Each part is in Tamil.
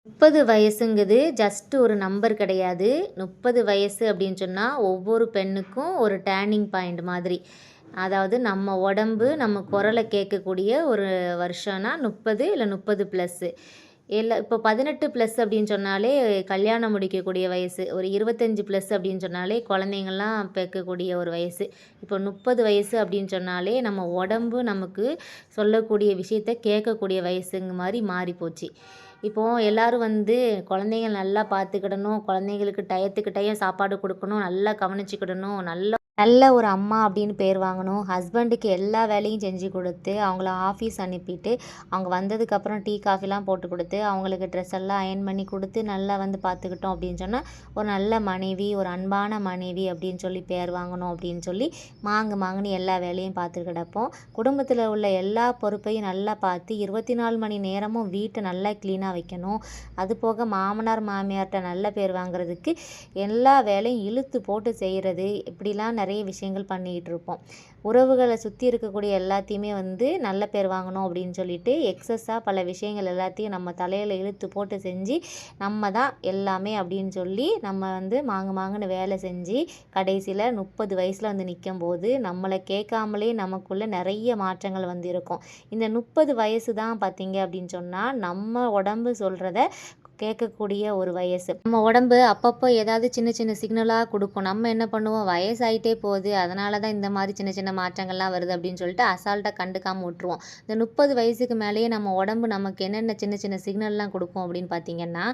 30 வயசுங்கிறது ஜஸ்ட் ஒரு நம்பர் கிடையாது. 30 வயசு அப்படின்னு சொன்னா, ஒவ்வொரு பெண்ணுக்கும் ஒரு டர்னிங் பாயிண்ட் மாதிரி. அதாவது நம்ம உடம்பு, நம்ம குரல கேட்கக்கூடிய ஒரு வருஷம்னா 30 இல்ல 30 ப்ளஸ்ஸு. இப்போ 18 ப்ளஸ் அப்படின்னு சொன்னாலே கல்யாணம் முடிக்கக்கூடிய வயசு. ஒரு 25 ப்ளஸ் அப்படின்னு சொன்னாலே குழந்தைங்கலாம் பெக்கக்கூடிய ஒரு வயசு. இப்போ 30 வயசு அப்படின்னு சொன்னாலே நம்ம உடம்பு நமக்கு சொல்லக்கூடிய விஷயத்த கேட்கக்கூடிய வயசுங்க மாரி மாறிப்போச்சு. இப்போ எல்லாரும் குழந்தைங்கள நல்லா பார்த்துக்கிடணும், குழந்தைங்களுக்கு டயத்துக்கு டயம் சாப்பாடு குடுக்கணும், நல்லா கவனிச்சுக்கிடணும், நல்ல ஒரு அம்மா அப்படின்னு பேர் வாங்கணும். ஹஸ்பண்டுக்கு எல்லா வேலையும் செஞ்சு கொடுத்து, அவங்கள ஆஃபீஸ் அனுப்பிட்டு, அவங்க வந்ததுக்கப்புறம் டீ, காஃபிலாம் போட்டு கொடுத்து, அவங்களுக்கு ட்ரெஸ் எல்லாம் அயர்ன் பண்ணி கொடுத்து, நல்லா பார்த்துக்கிட்டோம் அப்படின்னு சொன்னால், ஒரு நல்ல மனைவி, ஒரு அன்பான மனைவி அப்படின்னு சொல்லி பேர் வாங்கணும் அப்படின்னு சொல்லி, மாங்குன்னு எல்லா வேலையும் பார்த்துட்டு கிடப்போம். குடும்பத்தில் உள்ள எல்லா பொறுப்பையும் நல்லா பார்த்து 24 மணி நேரமும் வீட்டை நல்லா க்ளீனாக வைக்கணும். அதுபோக மாமனார், மாமியார்கிட்ட நல்ல பேர் வாங்குறதுக்கு எல்லா வேலையும் இழுத்து போட்டு செய்கிறது, இப்படிலாம் நிறைய விஷயங்கள் பண்ணிக்கிட்டு இருப்போம். உறவுகளை சுற்றி இருக்கக்கூடிய எல்லாத்தையுமே நல்ல பேர் வாங்கணும் அப்படின்னு சொல்லிட்டு எக்ஸஸாக பல விஷயங்கள் எல்லாத்தையும் நம்ம தலையில் இழுத்து போட்டு செஞ்சு நம்ம தான் எல்லாமே அப்படின்னு சொல்லி நம்ம மாங்குன்னு வேலை செஞ்சு கடைசியில் 30 வயசில் நிற்கும் போது நம்மளை கேட்காமலே நமக்குள்ளே நிறைய மாற்றங்கள் இருக்கும். இந்த 30 வயசு தான் பார்த்தீங்க அப்படின்னு சொன்னால் நம்ம உடம்பு சொல்கிறத கேட்கக்கூடிய ஒரு வயசு. நம்ம உடம்பு அப்பப்போ ஏதாவது சின்ன சின்ன சிக்னலாக கொடுக்கும். நம்ம என்ன பண்ணுவோம், வயசாயிட்டே போகுது, அதனால தான் இந்த மாதிரி சின்ன சின்ன மாற்றங்கள்லாம் வருது அப்படின்னு சொல்லிட்டு அசால்ட்டாக கண்டுக்காமல் விட்டுருவோம். இந்த 30 வயசுக்கு மேலேயே நம்ம உடம்பு நமக்கு என்னென்ன சின்ன சின்ன சிக்னல்லாம் கொடுக்கும் அப்படின்னு பார்த்தீங்கன்னா,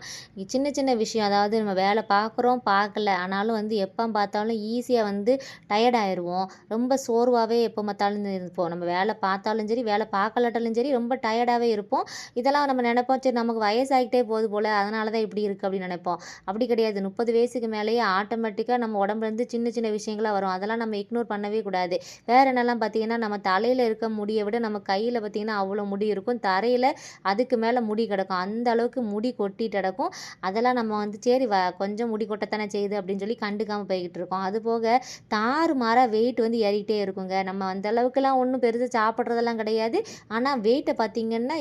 சின்ன சின்ன விஷயம், அதாவது நம்ம வேலை பார்க்குறோம் பார்க்கல, ஆனாலும் எப்போ பார்த்தாலும் ஈஸியாக டயர்ட் ஆயிடுவோம். ரொம்ப சோர்வாகவே எப்போ பார்த்தாலும் இருப்போம். நம்ம வேலை பார்த்தாலும் சரி, வேலை பார்க்கலாட்டாலும் சரி, ரொம்ப டயர்டாகவே இருப்போம். இதெல்லாம் நம்ம நினைப்போம், சரி நமக்கு வயசாகிட்டே போகுது போல், அதனால தான் இப்படி இருக்குது அப்படின்னு நினைப்போம். அப்படி கிடையாது. 30 வயசுக்கு மேலேயே ஆட்டோமேட்டிக்காக நம்ம உடம்புலேருந்து சின்ன சின்ன விஷயங்களாக வரும். அதெல்லாம் நம்ம இக்னோர் பண்ணவே கூடாது. வேறு என்னெல்லாம் பார்த்தீங்கன்னா, நம்ம தலையில் இருக்க முடியை விட நம்ம கையில் பார்த்திங்கன்னா அவ்வளோ முடி இருக்கும். தரையில் அதுக்கு மேலே முடி கிடக்கும். அந்த அளவுக்கு முடி கொட்டிட்டு கிடக்கும். அதெல்லாம் நம்ம சரி கொஞ்சம் முடி கொட்டத்தானே செய்யுது அப்படின்னு சொல்லி கண்டுக்காமல் போய்கிட்டு இருக்கோம். அதுபோக தாறுமாறாக வெயிட் ஏறிக்கிட்டே இருக்குங்க. நம்ம அந்த அளவுக்குலாம் ஒன்றும் பெருசாக சாப்பிட்றதெல்லாம் கிடையாது. ஆனால் வெயிட்டை பார்த்திங்கன்னா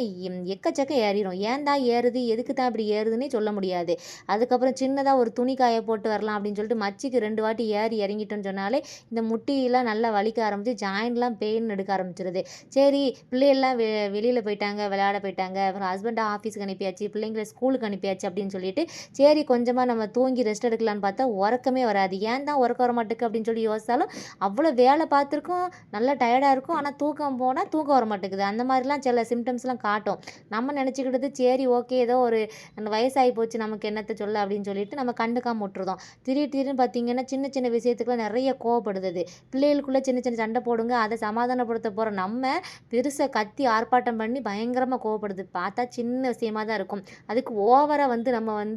எக்கச்சக்கம் ஏறிடும். ஏன் தான் ஏறுது, எதுக்கு தான் இப்படி ஏறுதுன்னே சொல்ல முடியாது. அதுக்கப்புறம் சின்னதாக ஒரு துணி காய போட்டு வரலாம் அப்படின்னு சொல்லிட்டு மச்சிக்கு 2 வாட்டி ஏறி இறங்கிட்டோன்னு சொன்னாலே இந்த முட்டியெல்லாம் நல்லா வலிக்க ஆரம்பிச்சு, ஜாயின்ட்லாம் பெயின் எடுக்க ஆரம்பிச்சிருது. சரி பிள்ளைகள்லாம் வெளியில் போயிட்டாங்க, விளையாட போயிட்டாங்க, அப்புறம் ஹஸ்பண்டை ஆஃபீஸுக்கு அனுப்பியாச்சு, பிள்ளைங்களை ஸ்கூலுக்கு அனுப்பியாச்சு அப்படின்னு சொல்லிட்டு சரி கொஞ்சமாக நம்ம தூங்கி ரெஸ்ட் எடுக்கலான்னு பார்த்தா உறக்கமே வராது. ஏன் தான் உறக்க வர மாட்டேக்கு அப்படின்னு சொல்லி யோசித்தாலும் அவ்வளோ வேலை பார்த்துருக்கோம், நல்லா டயர்டாக இருக்கும், ஆனால் தூக்கம் போனால் தூக்கம் வர மாட்டேங்குது. அந்த மாதிரிலாம் சில சிம்டம்ஸ்லாம் காட்டும். நம்ம நினச்சிக்கிட்டது சரி ஓகே, ஏதோ ஒரு அந்த வயசாகி போச்சு நமக்கு என்னத்தை சொல்ல அப்படின்னு சொல்லிட்டு நம்ம கண்டுக்காம விட்டுருதோம். திடீர்னு பார்த்தீங்கன்னா சின்ன சின்ன விஷயத்துக்குலாம் நிறைய கோவப்படுது. பிள்ளைகளுக்குள்ளே சின்ன சின்ன சண்டை போடுங்க, அதை சமாதானப்படுத்த போகிற நம்ம பெருசாக கத்தி ஆர்ப்பாட்டம் பண்ணி பயங்கரமாக கோவப்படுது. பார்த்தா சின்ன விஷயமா தான் இருக்கும். அதுக்கு ஓவராக நம்ம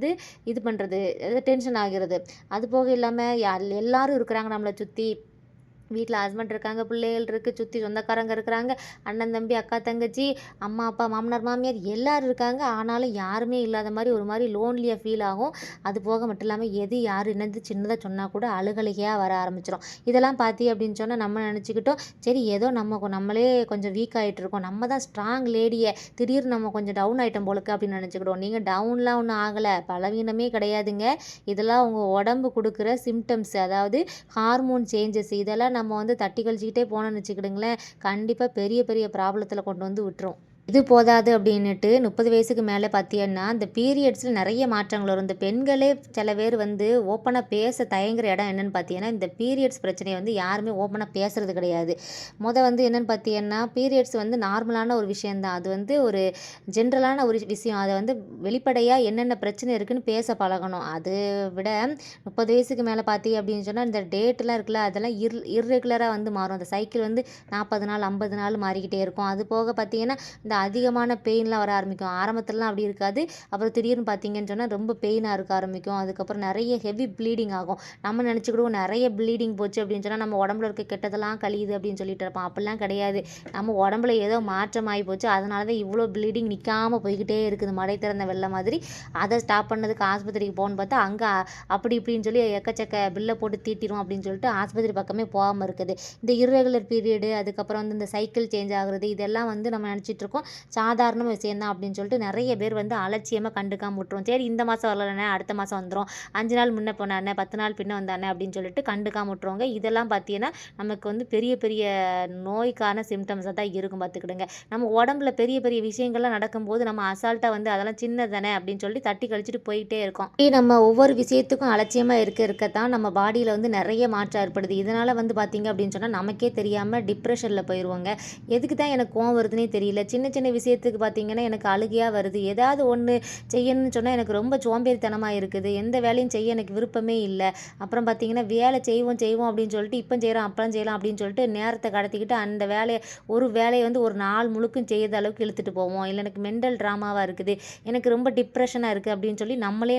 இது பண்ணுறது, டென்ஷன் ஆகிறது. அது போக இல்லாமல் எல்லாரும் இருக்கிறாங்க நம்மளை சுற்றி. வீட்டில் ஹஸ்பண்ட் இருக்காங்க, பிள்ளைகள் இருக்குது, சுற்றி சொந்தக்காரங்க இருக்கிறாங்க, அண்ணன் தம்பி அக்கா தங்கச்சி, அம்மா அப்பா மாமனார் மாமியார் எல்லோரும் இருக்காங்க. ஆனாலும் யாருமே இல்லாத மாதிரி ஒரு மாதிரி லோன்லியாக ஃபீல் ஆகும். அது போக மட்டும் இல்லாமல் யார் என்னது சின்னதாக சொன்னால் கூட அழுகலையாக வர ஆரம்பிச்சிடும். இதெல்லாம் பார்த்தி அப்படின்னு சொன்னால் நம்ம நினச்சிக்கிட்டோம், சரி ஏதோ நம்மளே கொஞ்சம் வீக் ஆகிட்டு இருக்கோம், நம்ம தான் ஸ்ட்ராங் லேடியை, திடீர்னு நம்ம கொஞ்சம் டவுன் ஆகிட்டோம் போலுக்கு அப்படின்னு நினச்சிக்கிடுவோம். நீங்கள் டவுன்லாம் ஒன்றும் ஆகலை, பலவீனமே கிடையாதுங்க. இதெல்லாம் உங்கள் உடம்பு கொடுக்குற சிம்டம்ஸ், அதாவது ஹார்மோன் சேஞ்சஸ். இதெல்லாம் நம்ம தட்டி கழிச்சிக்கிட்டே போனோம்னு வச்சுக்கிடுங்களேன், கண்டிப்பாக பெரிய பெரிய ப்ராப்ளத்தில் கொண்டு விட்டுரும். இது போதாது அப்படின்னுட்டு 30 வயசுக்கு மேலே பார்த்தீங்கன்னா இந்த பீரியட்ஸில் நிறைய மாற்றங்கள் வரும். இந்த பெண்களே சில பேர் ஓப்பனாக பேச தயங்குற இடம் என்னென்னு பார்த்தீங்கன்னா, இந்த பீரியட்ஸ் பிரச்சனையை யாருமே ஓப்பனாக பேசுகிறது கிடையாது. என்னென்னு பார்த்தீங்கன்னா, பீரியட்ஸ் நார்மலான ஒரு விஷயந்தான். அது ஒரு ஜென்ரலான ஒரு விஷயம். அதை வெளிப்படையாக என்னென்ன பிரச்சனை இருக்குதுன்னு பேச பழகணும். அதை விட 30 வயசுக்கு மேலே பார்த்தீங்க அப்படின்னு சொன்னால் இந்த டேட்டெலாம் இருக்குல்ல, அதெல்லாம் இர்ரெகுலராக மாறும். அந்த சைக்கிள் 40 நாள் 50 நாள் மாறிக்கிட்டே இருக்கும். அது போக பார்த்தீங்கன்னா இந்த அதிகமான பெயின்லாம் வர ஆரம்பிக்கும். ஆரம்பத்துலலாம் அப்படி இருக்காது. அப்புறம் திடீர்னு பார்த்தீங்கன்னு சொன்னால் ரொம்ப பெயினாக இருக்க ஆரம்பிக்கும். அதுக்கப்புறம் நிறைய ஹெவி ப்ளீடிங் ஆகும். நம்ம நினச்சிக்கிடுவோம் நிறைய ப்ளீடிங் போச்சு அப்படின்னு சொன்னால் நம்ம உடம்புல இருக்க கெட்டதெல்லாம் கழியுது அப்படின்னு சொல்லிட்டு இருப்போம். அப்படிலாம் கிடையாது. நம்ம உடம்புல ஏதோ மாற்றம் ஆகி போச்சு, அதனால தான் இவ்வளோ ப்ளீடிங் நிற்காமல் போய்கிட்டே இருக்குது, மடை திறந்த வெள்ளை மாதிரி. அதை ஸ்டாப் பண்ணதுக்கு ஆஸ்பத்திரிக்கு போகணுன்னு பார்த்தா அங்கே அப்படி இப்படின்னு சொல்லி எக்கச்சக்க பில்லை போட்டு தீட்டிடும் அப்படின்னு சொல்லிட்டு ஆஸ்பத்திரி பக்கமே போகாமல் இருக்குது. இந்த இர்ரெகுலர் பீரியடு, அதுக்கப்புறம் இந்த சைக்கிள் சேஞ்ச் ஆகுறது, இதெல்லாம் நம்ம நினச்சிட்டு இருக்கோம் சாதாரண விஷயம் தான் அப்படின்னு சொல்லிட்டு நிறைய பேர் வந்து அலட்சியமாக கண்டுக்காம விட்டுரும். சரி இந்த மாதம் வரலண்ணே அடுத்த மாதம் வந்துடும், 5 நாள் முன்ன போனாண்ணே 10 நாள் பின்ன வந்தானே அப்படின்னு சொல்லிட்டு கண்டுக்காம விட்டுருவாங்க. இதெல்லாம் பார்த்தீங்கன்னா நமக்கு வந்து பெரிய பெரிய நோய்க்கான சிம்டம்ஸாக தான் இருக்கும் பார்த்துக்கிடுங்க. நம்ம உடம்புல பெரிய பெரிய விஷயங்கள்லாம் நடக்கும்போது நம்ம அசால்ட்டாக வந்து அதெல்லாம் சின்னதானே அப்படின்னு சொல்லி தட்டி கழிச்சிட்டு போயிட்டே இருக்கோம். நம்ம ஒவ்வொரு விஷயத்துக்கும் அலட்சியமாக இருக்கத்தான் நம்ம பாடியில் வந்து நிறைய மாற்றம் ஏற்படுது. இதனால் வந்து பார்த்திங்க அப்படின்னு சொன்னால் நமக்கே தெரியாமல் டிப்ரெஷனில் போயிடுவோங்க. எதுக்கு தான் எனக்கு கோவம் வருதுன்னே தெரியல. சின்ன சின்ன விஷயத்துக்கு பார்த்திங்கன்னா எனக்கு அழுகையாக வருது. ஏதாவது ஒன்று செய்யணும்னு சொன்னால் எனக்கு ரொம்ப சோம்பேறித்தனமாக இருக்குது. எந்த வேலையும் செய்ய எனக்கு விருப்பமே இல்லை. அப்புறம் பார்த்திங்கன்னா வேலை செய்வோம் செய்வோம் அப்படின்னு சொல்லிட்டு இப்போ செய்கிறோம் அப்புறம் செய்யலாம் அப்படின்னு சொல்லிட்டு நேரத்தை கடத்திக்கிட்டு அந்த வேலையை வந்து ஒரு நாள் முழுக்கும் செய்யற அளவுக்கு இழுத்துட்டு போவோம். இல்லை எனக்கு மென்டல் ட்ராமாவாக இருக்குது, எனக்கு ரொம்ப டிப்ரெஷனாக இருக்குது அப்படின்னு சொல்லி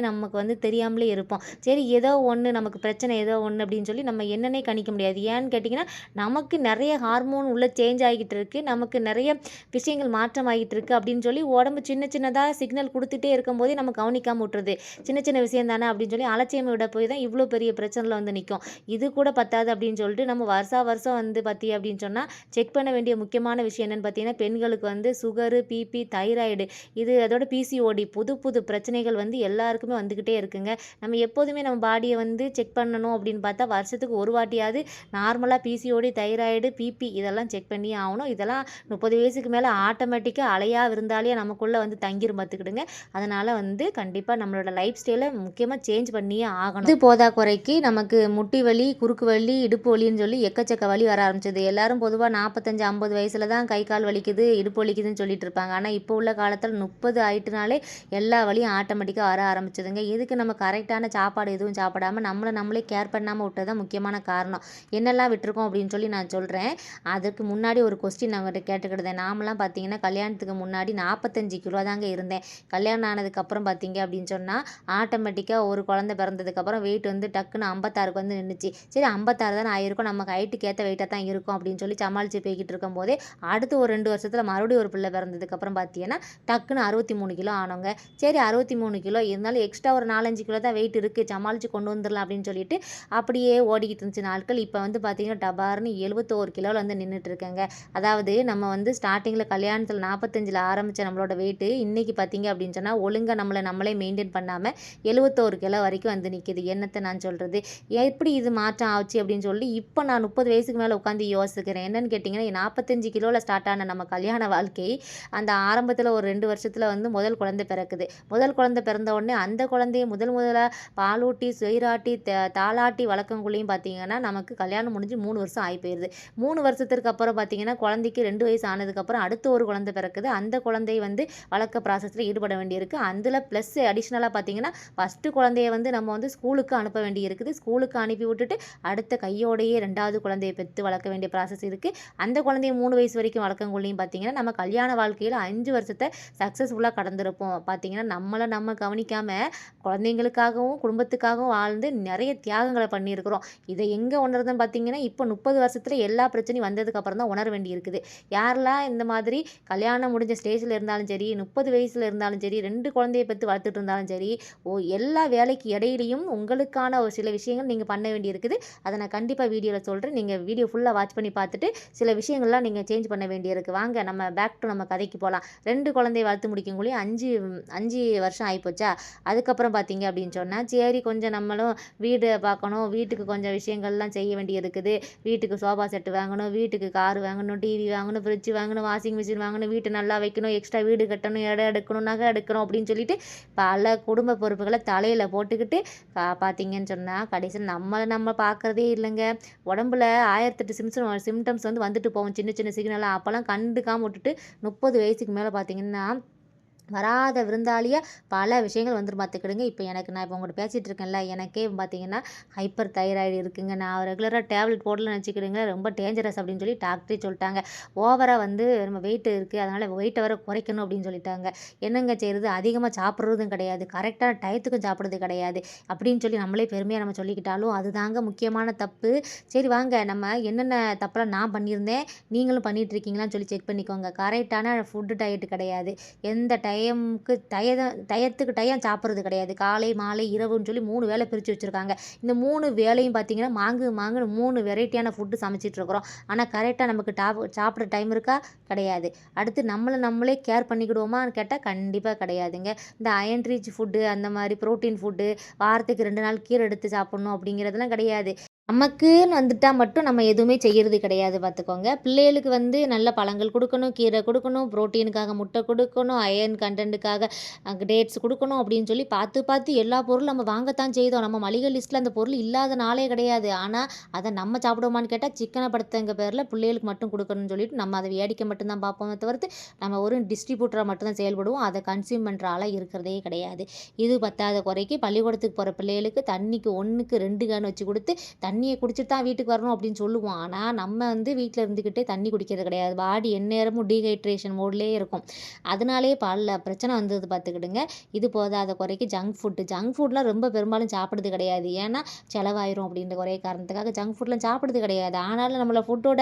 நமக்கு வந்து தெரியாமலே இருப்போம். சரி ஏதோ ஒன்று நமக்கு பிரச்சனை ஏதோ ஒன்று அப்படின்னு சொல்லி நம்ம என்னன்னே கணிக்க முடியாது. ஏன்னு கேட்டிங்கன்னா நமக்கு நிறைய ஹார்மோன் உள்ள சேஞ்ச் ஆகிட்டு இருக்குது, நமக்கு நிறைய விஷயங்கள் மாற்றம் ஆகிட்டு இருக்குது அப்படின்னு சொல்லி உடம்பு சின்ன சின்னதாக சிக்னல் கொடுத்துட்டே இருக்கும்போதே நம்ம கவனிக்காமல் விட்டுருது. சின்ன சின்ன விஷயம் தானே அப்படின்னு சொல்லி அலட்சியம் விட போய் தான் இவ்வளோ பெரிய பிரச்சனையில் வந்து நிற்கும். இது கூட பத்தாது அப்படின்னு சொல்லிட்டு நம்ம வருஷம் வந்து பார்த்தி அப்படின்னு சொன்னால் செக் பண்ண வேண்டிய முக்கியமான விஷயம் என்னென்னு பார்த்தீங்கன்னா பெண்களுக்கு வந்து சுகரு, பிபி, தைராய்டு, இது அதோட பிசிஓடி புது புது பிரச்சனைகள் வந்து எல்லாருக்குமே வந்துக்கிட்டே இருக்குங்க. நம்ம எப்போதுமே நம்ம பாடியை வந்து செக் பண்ணணும் அப்படின்னு பார்த்தா வருஷத்துக்கு ஒரு வாட்டியாவது நார்மலாக பிசிஓடி, தைராய்டு, பிபி இதெல்லாம் செக் பண்ணியே ஆகணும். இதெல்லாம் 30 வயசுக்கு மேலே ஆட்டோமேட்டிக்காக அலையாக விருந்தாலே நமக்குள்ளே வந்து தங்கிரும் பார்த்துக்கிடுங்க. அதனால் வந்து கண்டிப்பாக நம்மளோட லைஃப் ஸ்டைலை முக்கியமாக சேஞ்ச் பண்ணியே ஆகணும். இது போதா குறைக்கு நமக்கு முட்டி வலி, குறுக்கு வலி, இடுப்பு வலின்னு சொல்லி எக்கச்சக்க வலி வர ஆரம்பிச்சது. எல்லாரும் பொதுவாக 45, 50 வயசில் தான் கை கால் வலிக்குது, இடுப்பு வலிக்குதுன்னு சொல்லிட்டு இருப்பாங்க. ஆனால் இப்போ உள்ள காலத்தில் 30 ஆயிட்டுனாலே எல்லா வலியும் ஆட்டோமேட்டிக்காக வர ஆரம்பிச்சதுங்க. இதுக்கு நம்ம கரெக்டான சாப்பாடு எதுவும் சாப்பிடாமல் நம்மளே கேர் பண்ணாமல் விட்டது தான் முக்கியமான காரணம். என்னெல்லாம் விட்டுருக்கோம் அப்படின்னு சொல்லி நான் சொல்கிறேன். அதுக்கு முன்னாடி ஒரு கொஸ்டின் நான் உங்கள்கிட்ட கேட்டுக்கிட்டேன். நாமெல்லாம் பார்த்தீங்கன்னா கல்யாணத்துக்கு முன்னாடி 45 கிலோ தாங்க இருந்தேன். கல்யாணம் ஆனதுக்கப்புறம் பார்த்தீங்க அப்படின்னு சொன்னால் ஆட்டோமேட்டிக்காக ஒரு குழந்தை பிறந்ததுக்கப்புறம் வெயிட் வந்து டக்குன்னு 56க்கு வந்து நின்றுச்சு. சரி 56 தானே ஆயிருக்கும், நமக்கு ஹைட்டுக்கு ஏற்ற வெயிட்டாக தான் இருக்கும் அப்படின்னு சொல்லி சமாளித்து போய்கிட்டு இருக்கும்போதே அடுத்து ஒரு 2 வருஷத்தில் மறுபடியும் ஒரு பிள்ளை பிறந்ததுக்கப்புறம் பார்த்தீங்கன்னா டக்குன்னு 63 கிலோ ஆனவங்க. சரி 63 கிலோ இருந்தாலும் எக்ஸ்ட்ரா ஒரு 4-5 கிலோ தான் வெயிட் இருக்குது, சமாளித்து கொண்டு வந்துடலாம் அப்படின்னு சொல்லிட்டு அப்படியே ஓடிக்கிட்டு இருந்துச்சு நாட்கள். இப்போ வந்து பார்த்தீங்கன்னா டபார்னு 71 கிலோவில் வந்து நின்றுட்டு இருக்கேங்க. அதாவது நம்ம வந்து ஸ்டார்டிங்கில் கல்யாணத்தில் 45ல் ஆரம்பித்த நம்மளோட வெயிட்டு இன்றைக்கி பார்த்தீங்க அப்படின்னு சொன்னால் ஒழுங்காக நம்மளே மெயின்டைன் பண்ணாமல் 71 கிலோ வரைக்கும் வந்து நிற்கிது. என்னத்தை நான் சொல்கிறது, எப்படி இது மாற்றம் ஆச்சு அப்படின்னு சொல்லி இப்போ நான் 30 வயசுக்கு மேலே உட்காந்து யோசிக்கிறேன். என்னென்னு கேட்டிங்கன்னா 45 கிலோவில் ஸ்டார்ட் ஆன நம்ம கல்யாண வாழ்க்கை அந்த ஆரம்பத்தில் ஒரு 2 வருஷத்தில் வந்து முதல் குழந்தை பிறக்குது. முதல் குழந்தை பிறந்த உடனே அந்த குழந்தைய முதலாக பாலூட்டி சொயிராட்டி தாளாட்டி வளர்க்கங்குள்ளேயும் பார்த்தீங்கன்னா நமக்கு கல்யாணம் முடிஞ்சு 3 வருஷம் ஆகி போயிடுது. 3 வருஷத்துக்கு அப்புறம் பார்த்தீங்கன்னா குழந்தைக்கு 2 வயசு ஆனதுக்கப்புறம் அடுத்து ஒரு குழந்தை பிறக்குது. அந்த குழந்தைய வந்து வளர்க்க ப்ராசஸில் ஈடுபட வேண்டியிருக்கு. அதில் ப்ளஸ் அடிஷ்னலாக பார்த்தீங்கன்னா ஃபஸ்ட்டு குழந்தைய வந்து நம்ம வந்து ஸ்கூலுக்கு அனுப்ப வேண்டி இருக்குது. ஸ்கூலுக்கு அனுப்பி விட்டுட்டு அடுத்த கையோடையே 2வது குழந்தைய பெற்று வளர்க்க வேண்டிய ப்ராசஸ் இருக்குது. அந்த குழந்தைய 3 வயசு வரைக்கும் வளர்க்கங்குள்ளேயும் பார்த்தீங்கன்னா நம்ம கல்யாண வாழ்க்கையில் 5 வருஷத்தை சக்ஸஸ்ஃபுல்லாக கடந்திருப்போம். பார்த்தீங்கன்னா நம்ம கவனிக்காமல் குழந்தைங்களுக்காகவும் குடும்பத்துக்காகவும் வாழ்ந்து நிறைய தியாகங்களை பண்ணியிருக்கிறோம். இதை எங்கே உணர்றதுன்னு பார்த்தீங்கன்னா இப்போ 30 வருஷத்தில் எல்லா பிரச்சனையும் வந்ததுக்கப்புறம் தான் உணர வேண்டி இருக்குது. யாரெல்லாம் இந்த மாதிரி கல்யாணம் முடிஞ்ச ஸ்டேஜில் இருந்தாலும் சரி, 30 வயசில் இருந்தாலும் சரி, 2 குழந்தைய பெற்று வளர்த்துட்டு இருந்தாலும் சரி, எல்லா வேலைக்கு இடையிலையும் உங்களுக்கான ஒரு சில விஷயங்கள் நீங்கள் பண்ண வேண்டி இருக்குது. அதை நான் கண்டிப்பாக வீடியோவில் சொல்கிறேன். நீங்கள் வீடியோ ஃபுல்லாக வாட்ச் பண்ணி பார்த்துட்டு சில விஷயங்கள்லாம் நீங்கள் சேஞ்ச் பண்ண வேண்டியிருக்கு. வாங்க நம்ம பேக் டு நம்ம கதைக்கு போகலாம். 2 குழந்தைய வளர்த்து முடிக்கக்குள்ளேயே 5 வருஷம் ஆகிப்போச்சா. அதுக்கப்புறம் பார்த்தீங்க அப்படின்னு சொன்னால் சரி கொஞ்சம் நம்மளும் வீடு பார்க்கணும், வீட்டுக்கு கொஞ்சம் விஷயங்கள்லாம் செய்ய வேண்டி இருக்குது. வீட்டுக்கு சோஃபா செட்டு வாங்கணும், வீட்டுக்கு கார் வாங்கணும், டிவி வாங்கணும், ஃப்ரிட்ஜ் வாங்கணும், வாஷிங் மிஷின் வாங்கணும், வீட்டை நல்லா வைக்கணும், எக்ஸ்ட்ரா வீடு கட்டணும், இடம் எடுக்கணும், நகை எடுக்கணும் அப்படின்னு சொல்லிட்டு பல குடும்ப பொறுப்புகளை தலையில் போட்டுக்கிட்டு பார்த்தீங்கன்னு சொன்னால் கடைசியில் நம்ம பார்க்குறதே இல்லைங்க. உடம்புல 1008 சிம்டம்ஸ் வந்து வந்துட்டு போவோம், சின்ன சின்ன சிக்னலாக. அப்போல்லாம் கண்டுக்காமல் விட்டுட்டு 30 வயசுக்கு மேலே பார்த்தீங்கன்னா வராத விருந்தாளியாக பல விஷயங்கள் வந்துட்டு பார்த்துக்கிடுங்க. இப்போ நான் இப்போ உங்கள்கிட்ட பேசிகிட்டு இருக்கேன்ல, எனக்கே பார்த்தீங்கன்னா ஹைப்பர் தைராய்டு இருக்குங்க. நான் ரெகுலராக டேப்லெட் போடலன்னு வச்சுக்கிடுங்களேன், ரொம்ப டேஞ்சரஸ் அப்படின்னு சொல்லி டாக்டரே சொல்லிட்டாங்க. ஓவராக வந்து நம்ம வெயிட் இருக்குது, அதனால் வெயிட்டை வர குறைக்கணும் அப்படின்னு சொல்லிட்டாங்க. என்னங்க செய்கிறது, அதிகமாக சாப்பிட்றதும் கிடையாது, கரெக்டான டயத்துக்கும் சாப்பிட்றது கிடையாது அப்படின்னு சொல்லி நம்மளே பெருமையாக நம்ம சொல்லிக்கிட்டாலும் அதுதாங்க முக்கியமான தப்பு. சரி வாங்க நம்ம என்னென்ன தப்பெல்லாம் நான் பண்ணியிருந்தேன், நீங்களும் பண்ணிகிட்டு இருக்கீங்களான்னு சொல்லி செக் பண்ணிக்கோங்க. கரெக்டான ஃபுட்டு டயட்டு கிடையாது, எந்த டயத்துக்கு டயம் சாப்பிட்றது கிடையாது. காலை, மாலை, இரவுன்னு சொல்லி 3 வேளை பிரித்து வச்சுருக்காங்க. இந்த 3 வேளையும் பார்த்திங்கன்னா மாங்குன்னு 3 வெரைட்டியான ஃபுட்டு சமைச்சிட்ருக்குறோம். ஆனால் கரெக்டாக நமக்கு சாப்பிட்ற டைம் இருக்கா? கிடையாது. அடுத்து நம்மளே கேர் பண்ணிக்கிடுவோமான்னு கேட்டால் கண்டிப்பாக கிடையாதுங்க. இந்த அயன் ரிச் ஃபுட்டு, அந்த மாதிரி புரோட்டீன் ஃபுட்டு, வாரத்துக்கு 2 நாள் கீரை எடுத்து சாப்பிட்ணும் அப்படிங்கிறதெல்லாம் கிடையாது. நமக்குன்னு வந்துட்டா மட்டும் நம்ம எதுவுமே செய்கிறது கிடையாது பார்த்துக்கோங்க. பிள்ளைகளுக்கு வந்து நல்ல பழங்கள் கொடுக்கணும், கீரை கொடுக்கணும், புரோட்டீனுக்காக முட்டை கொடுக்கணும், அயர்ன் கண்டென்ட்டுக்காக டேட்ஸ் கொடுக்கணும் அப்படின்னு சொல்லி பார்த்து எல்லா பொருளும் நம்ம வாங்கத்தான் செய்தோம். நம்ம மளிகை லிஸ்ட்டில் அந்த பொருள் இல்லாத நாளே கிடையாது. ஆனால் அதை நம்ம சாப்பிடுவோமான்னு கேட்டால் சிக்கனை படுத்தங்க பேரில் பிள்ளைகளுக்கு மட்டும் கொடுக்கணும்னு சொல்லிட்டு நம்ம அதை வேடிக்கை மட்டும்தான் பார்ப்போமே தவிர்த்து நம்ம ஒரு டிஸ்ட்ரிபியூட்டராக மட்டும்தான் செயல்படுவோம். அதை கன்சியூம் பண்ணுற ஆளாக இருக்கிறதே கிடையாது. இது பத்தாத குறைக்கு பள்ளிக்கூடத்துக்கு போகிற பிள்ளைகளுக்கு தண்ணிக்கு 1க்கு 2 கேன் வச்சு கொடுத்து தண்ணியை குடிச்சிட்டு தான் வீட்டுக்கு வரணும் அப்படின்னு சொல்லுவோம். ஆனால் நம்ம வந்து வீட்டில் இருந்துக்கிட்டே தண்ணி குடிக்கிறது கிடையாது. பாடி எந்நேரமும் டீஹைட்ரேஷன் மோட்லேயே இருக்கும். அதனாலேயே பல பிரச்சனை வந்தது பார்த்துக்கிடுங்க. இது போதாத குறைக்கு ஜங்க் ஃபுட்லாம் ரொம்ப பெரும்பாலும் சாப்பிடுறது கிடையாது. ஏன்னா செலவாயிரும் அப்படின்ற ஒரே காரணத்துக்காக ஜங்க் ஃபுட்லாம் சாப்பிடுறது கிடையாது. ஆனாலும் நம்மளை ஃபுட்டோட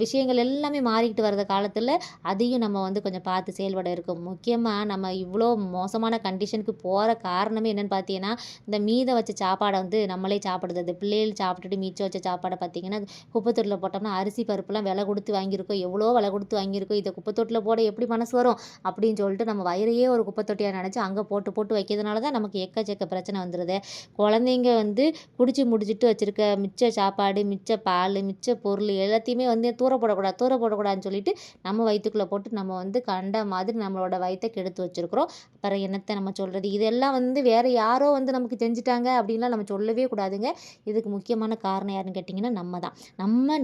விஷயங்கள் எல்லாமே மாறிக்கிட்டு வர்ற காலத்தில் அதையும் நம்ம வந்து கொஞ்சம் பார்த்து செயல்பட இருக்கும். முக்கியமாக நம்ம இவ்வளோ மோசமான கண்டிஷனுக்கு போகிற காரணமே என்னென்னு பார்த்தீங்கன்னா, இந்த மீத வச்ச சாப்பாடை வந்து நம்மளே சாப்பிடுறது. பிள்ளைகள் சாப்பிட்டுட்டு மிச்சம் வச்ச சாப்பாடை பார்த்தீங்கன்னா குப்பைத்தொட்டில் போட்டோம்னா அரிசி பருப்புலாம் விலை கொடுத்து வாங்கியிருக்கோம். எவ்வளோ விலை கொடுத்து வாங்கியிருக்கோம். இதை குப்பைத்தொட்டில் போட எப்படி மனசு வரும் அப்படின்னு சொல்லிட்டு நம்ம வயிறையே ஒரு குப்பைத்தொட்டியாக நினச்சி அங்கே போட்டு வைக்கிறதுனால தான் நமக்கு எக்கச்சக்க பிரச்சனை வந்துடுது. குழந்தைங்க வந்து குடிச்சு முடிச்சுட்டு வச்சுருக்க மிச்ச சாப்பாடு, மிச்ச பால், மிச்ச பொருள் எல்லாத்தையுமே வந்து தூர போடக்கூடாதுன்னு சொல்லிட்டு நம்ம வயிற்றுக்குள்ளே போட்டு நம்ம வந்து கண்ட மாதிரி நம்மளோட வயிற்றை கெடுத்து வச்சுருக்குறோம். அப்புறம் என்னத்தை நம்ம சொல்கிறது? இதெல்லாம் வந்து வேறு யாரோ வந்து நமக்கு செஞ்சுட்டாங்க அப்படின்லாம் நம்ம சொல்லவே கூடாதுங்க. இதுக்கு முக்கியமான காரணம் யாருன்னு கேட்டிங்கன்னா நம்ம தான்.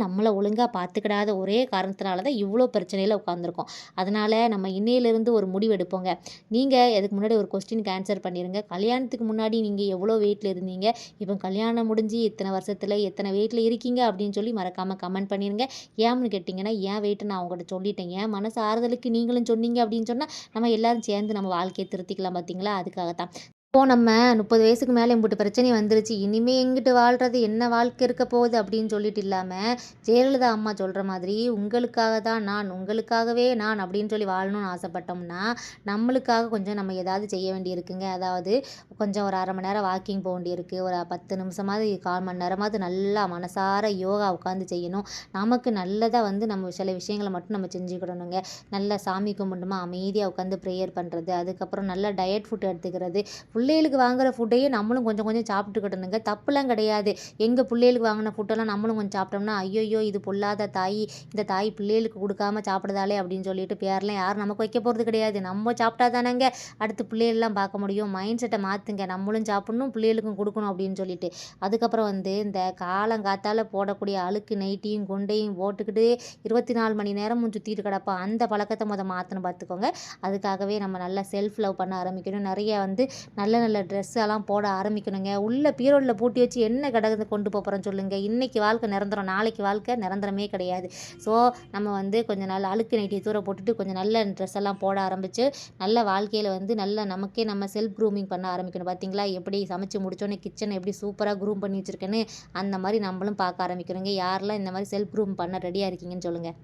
நம்மளை ஒழுங்காக பார்த்துக்கிடாத ஒரே காரணத்தினால தான் இவ்வளோ பிரச்சனையில் உட்காந்துருக்கோம். அதனால் நம்ம இன்னையிலேருந்து ஒரு முடிவு எடுப்போங்க. நீங்கள் இதுக்கு முன்னாடி ஒரு கொஸ்டினுக்கு ஆன்சர் பண்ணிடுங்க. கல்யாணத்துக்கு முன்னாடி நீங்கள் எவ்வளோ வெயிட்டில் இருந்தீங்க? இப்போ கல்யாணம் முடிஞ்சு இத்தனை வருஷத்தில் எத்தனை வெயிட்டில் இருக்கீங்க அப்படின்னு சொல்லி மறக்காமல் கமெண்ட் பண்ணிடுங்க. ஏன்னு கேட்டிங்கன்னா என் வெயிட்டை நான் உங்கள்கிட்ட சொல்லிட்டேன். என் மனசு ஆறுதலுக்கு நீங்களும் சொன்னீங்க அப்படின்னு சொன்னால் நம்ம எல்லோரும் சேர்ந்து நம்ம வாழ்க்கையை திருத்திக்கலாம். பார்த்தீங்களா? அதுக்காகத்தான். இப்போ நம்ம 30 வயசுக்கு மேலே இம்புட்டு பிரச்சனை வந்துருச்சு. இனிமே எங்கிட்டு வாழ்கிறது? என்ன வாழ்க்கை இருக்க போகுது அப்படின்னு சொல்லிட்டு இல்லாமல் ஜெயலலிதா அம்மா சொல்கிற மாதிரி உங்களுக்காக தான் நான், உங்களுக்காகவே நான் அப்படின்னு சொல்லி வாழணும்னு ஆசைப்பட்டோம்னா நம்மளுக்காக கொஞ்சம் நம்ம ஏதாவது செய்ய வேண்டியிருக்குங்க. அதாவது கொஞ்சம் ஒரு 1/2 மணி நேரம் வாக்கிங் போக வேண்டியிருக்கு. ஒரு 10 நிமிஷமாவது 1/4 மணி நேரமாவது நல்லா மனசார யோகா உட்காந்து செய்யணும். நமக்கு நல்லதாக வந்து நம்ம சில விஷயங்களை மட்டும் நம்ம செஞ்சுக்கிடணுங்க. நல்லா சாமி கும்பிடணுமா அமைதியாக உட்காந்து ப்ரேயர் பண்ணுறது, அதுக்கப்புறம் நல்லா டயட் ஃபுட் எடுத்துக்கிறது. பிள்ளைகளுக்கு வாங்குகிற ஃபுட்டையே நம்மளும் கொஞ்சம் கொஞ்சம் சாப்பிட்டுக்கிட்டணுங்க. தப்புலாம் கிடையாது. எங்கள் பிள்ளைகளுக்கு வாங்கின ஃபுட்டெல்லாம் நம்மளும் கொஞ்சம் சாப்பிட்டோம்னா ஐயோ இது பொல்லாத தாய், இந்த தாய் பிள்ளைகளுக்கு கொடுக்காம சாப்பிடுதாலே அப்படின்னு சொல்லிட்டு பேரெலாம் யாரும் நமக்கு வைக்க போகிறது கிடையாது. நம்ம சாப்பிட்டா தானேங்க அடுத்து பிள்ளைகளெலாம் பார்க்க முடியும். மைண்ட் செட்டை மாற்றுங்க. நம்மளும் சாப்பிட்ணும், பிள்ளைகளுக்கும் கொடுக்கணும் அப்படின்னு சொல்லிட்டு. அதுக்கப்புறம் வந்து இந்த காலங்காத்தால் போடக்கூடிய அழுக்கு நைட்டியும் கொண்டையும் போட்டுக்கிட்டு 24 மணி நேரமும் சுற்றிட்டு கிடப்போம். அந்த பழக்கத்தை மாற்றணும் பார்த்துக்கோங்க. அதுக்காகவே நம்ம நல்லா செல்ஃப் லவ் பண்ண ஆரம்பிக்கணும். நிறைய வந்து நல்ல ட்ரெஸ் எல்லாம் போட ஆரம்பிக்கணுங்க. உள்ள பீரோடில் பூட்டி வச்சு என்ன கடந்து கொண்டு போகிறோம் சொல்லுங்கள். இன்றைக்கி வாழ்க்கை நிரந்தரம், நாளைக்கு வாழ்க்கை நிரந்தரமே கிடையாது. ஸோ நம்ம வந்து கொஞ்சம் நல்ல அழுக்கு நைட்டியை தூர போட்டுட்டு கொஞ்சம் நல்ல ட்ரெஸ் எல்லாம் போட ஆரம்பித்து நல்ல வாழ்க்கையில் வந்து நல்ல நமக்கே நம்ம செல்ஃப் க்ரூமிங் பண்ண ஆரம்பிக்கணும். பார்த்தீங்களா எப்படி சமைச்சு முடிச்சோன்னே கிச்சனை எப்படி சூப்பராக க்ரூம் பண்ணி வச்சுருக்கேன்னு அந்த மாதிரி நம்மளும் பார்க்க ஆரம்பிக்கணுங்க. யாரெல்லாம் இந்த மாதிரி செல்ஃப் க்ரூம் பண்ண ரெடியாக இருக்கீங்கன்னு சொல்லுங்கள்.